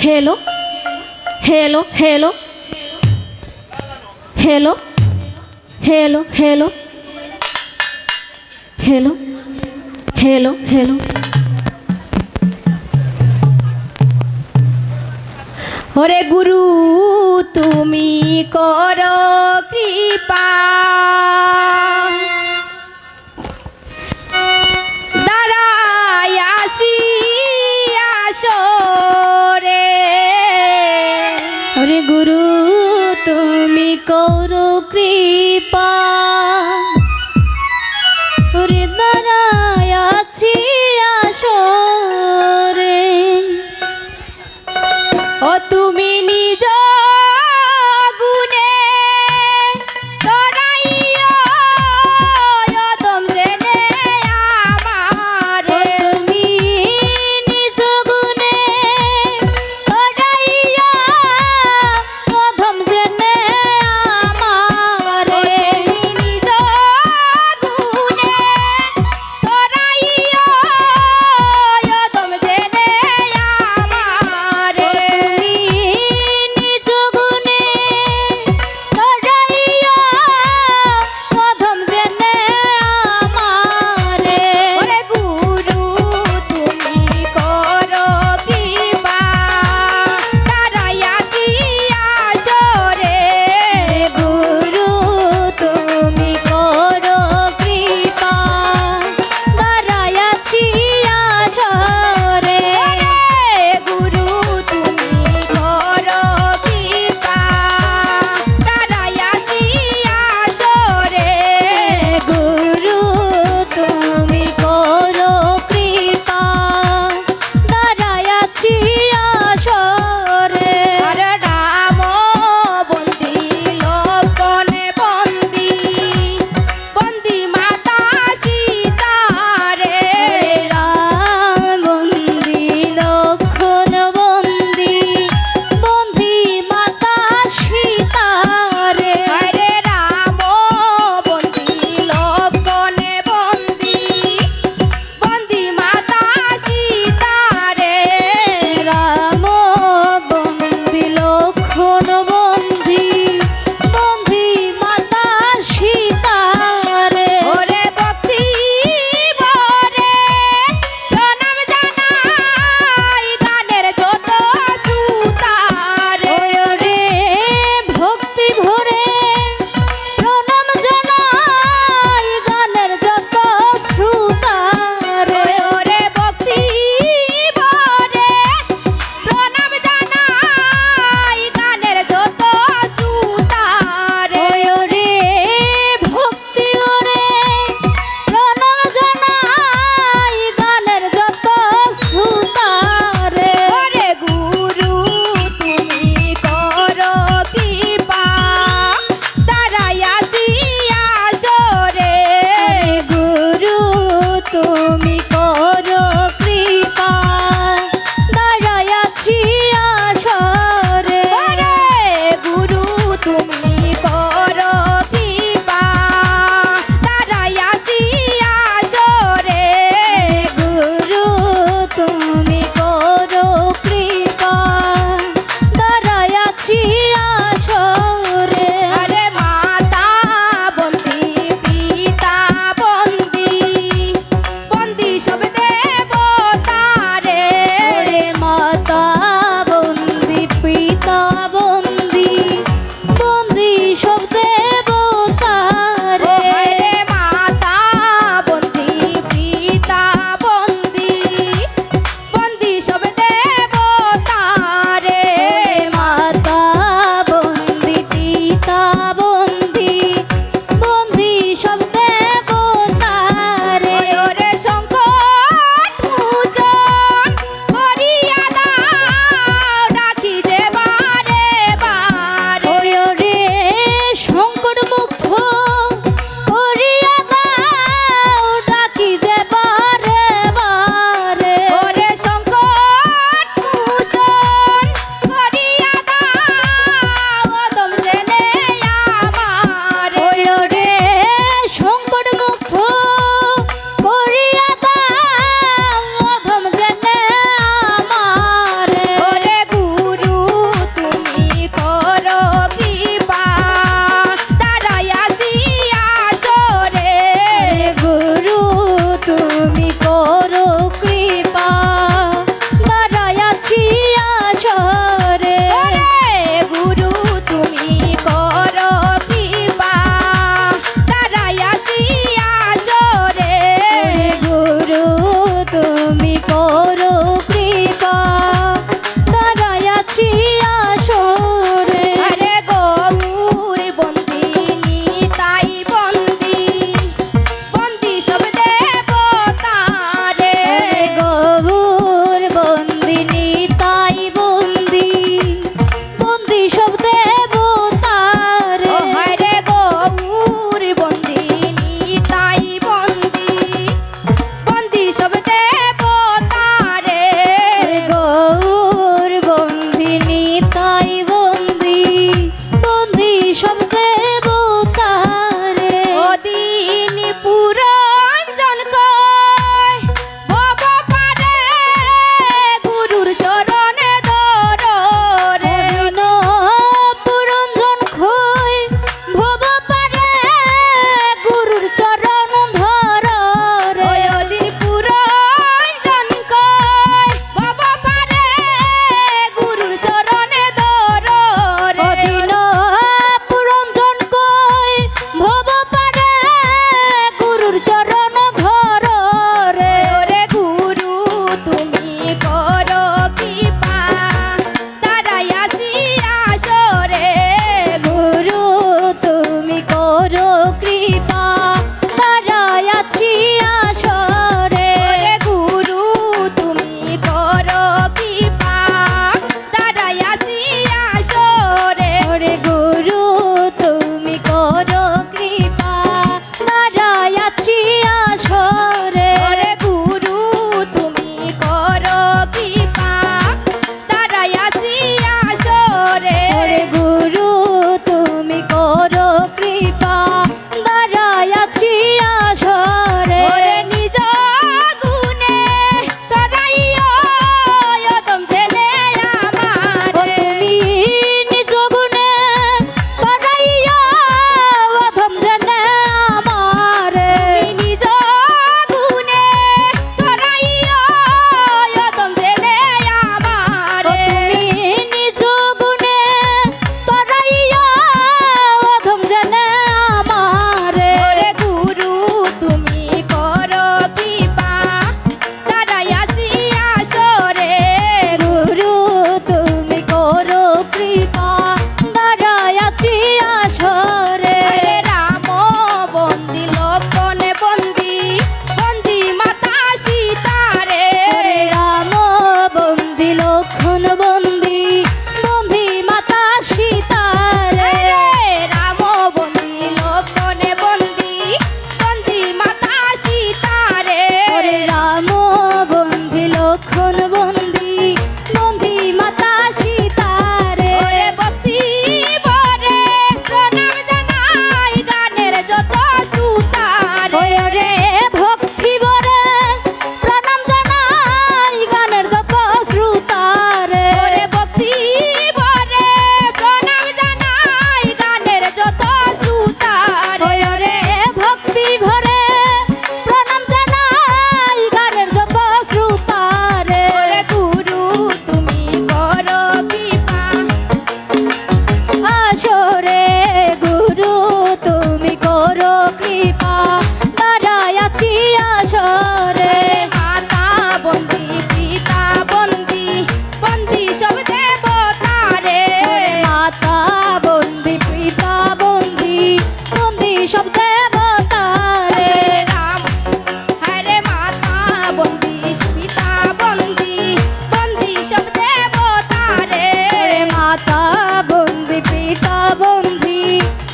hello hello hello hello hello hello hello hello hello ओरे गुरु तुमी करो कृपा করো কৃপা ওরে দাঁড়ায় আছি আসরে ও তুমি নিজ গুণে তরাইয়া অদম জেনে আমারে তুমি নিজ গুণে তরাইয়া অদম জেনে বন্দি বন্দি মাতা সীতারে রাম বন্দি লক্ষণে বন্দি বন্দি মাতা সীতারে ওরে রাম বন্দি লক্ষণ বন্দি বন্দি মাতা সীতারে ওরে ভক্তি ভরে প্রণাম জানাই গানের যত শ্রোতারে ওরে ভক্তি ভরে প্রণাম জানাই গানের যত শ্রোতারে ওরে ভক্তি ভরে প্রণাম জানাই গানের যত শ্রোতারে ওরে ভক্তি ভরে প্রণাম জানাই গানের যত শ্রোতারে ওরে গুরু তুমি করো কৃপা আসরে গুরু তুমি করো কৃপা দাঁড়ায় আছি আসরে মাতা বন্দি পিতা বন্দি বন্দি সব দেবতারে ওরে মাতা বন্দি পিতা বন্দি বন্দি সব দেবতারে রাম হরে মাতা বন্দি পিতা বন্দি বন্দি সব দেবতারে ওরে মাতা বন্দি পিতা বন্দি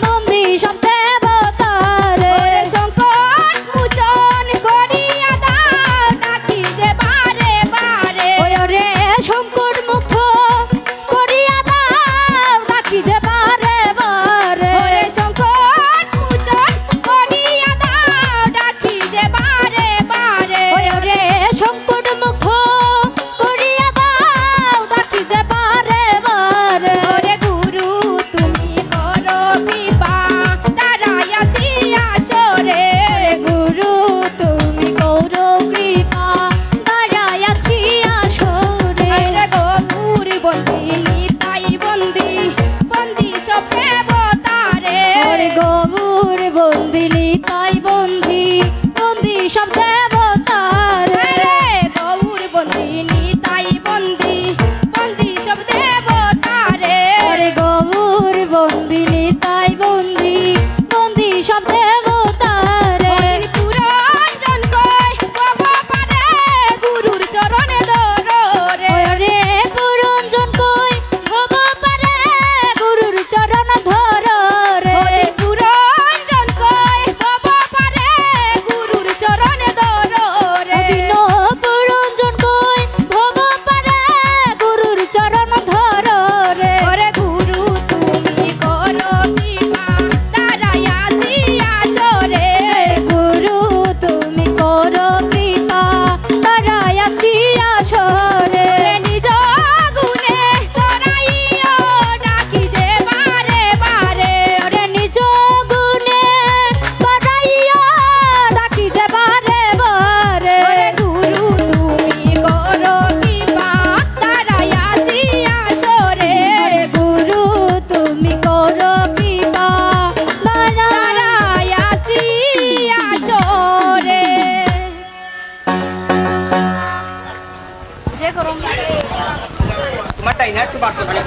বন্দি সব দেবতারে ওরে সংকট মোচন করিয়া দাও ডাকি যে বারে বারে ওরে সংকট মুক্ত করিয়া দাও ডাকি যে বারে বারে ওরে সংকট মোচন করিয়া দাও ডাকি যে বারে বারে ওরে সংকট মুক্ত করিয়া দাও ডাকি যে বারে বারে ওরে গুরু তুমি করো কৃপা দাঁড়াই আসি আসরে ওরে গুরু তুমি করো কৃপা দাঁড়ায় আছি আসরে ওরে গপুর বন্দি নিতাই বন্দি বন্দি সব দেবতারে ওরে গৌর বন্দিনী তাই বন্দি বন্দি সব দেবতারে ওরে গৌর বন্দি নিতাই বন্দি বন্দি সব দেবতারে ওরে গৌর বন্দিনী তাই বন্দি বন্দি সব দেবতারে পুরঞ্জন কই কব পারে গুরুর চরণে দররে ওরে পুরঞ্জন কই ভব পারে গুরুর চরণ ধর রে ওরে পুরঞ্জন কই কব পারে গুরুর চরণে দররে দিন পুরঞ্জন কই ভব পারে গুরুর চরণ ধর রে ওরে গুরু তুমি করো কৃপা দাঁড়াই আসি আসরে গুরু তুমি করো কৃপা দাঁড়ায় আছি আসরে ওরে নিজ গুণে তোরাইও ডাকি যে বারে বারে ওরে নিজ গুণে বাড়াইয়া ডাকি যে বারে বারে ওরে গুরু তুমি করো কৃপা দাঁড়াই আসি আসরে ওরে গুরু তুমি করো কৃপা দাঁড়াই আসি আসরে যে করো তোমারটাই না একটু বাড়তে পারে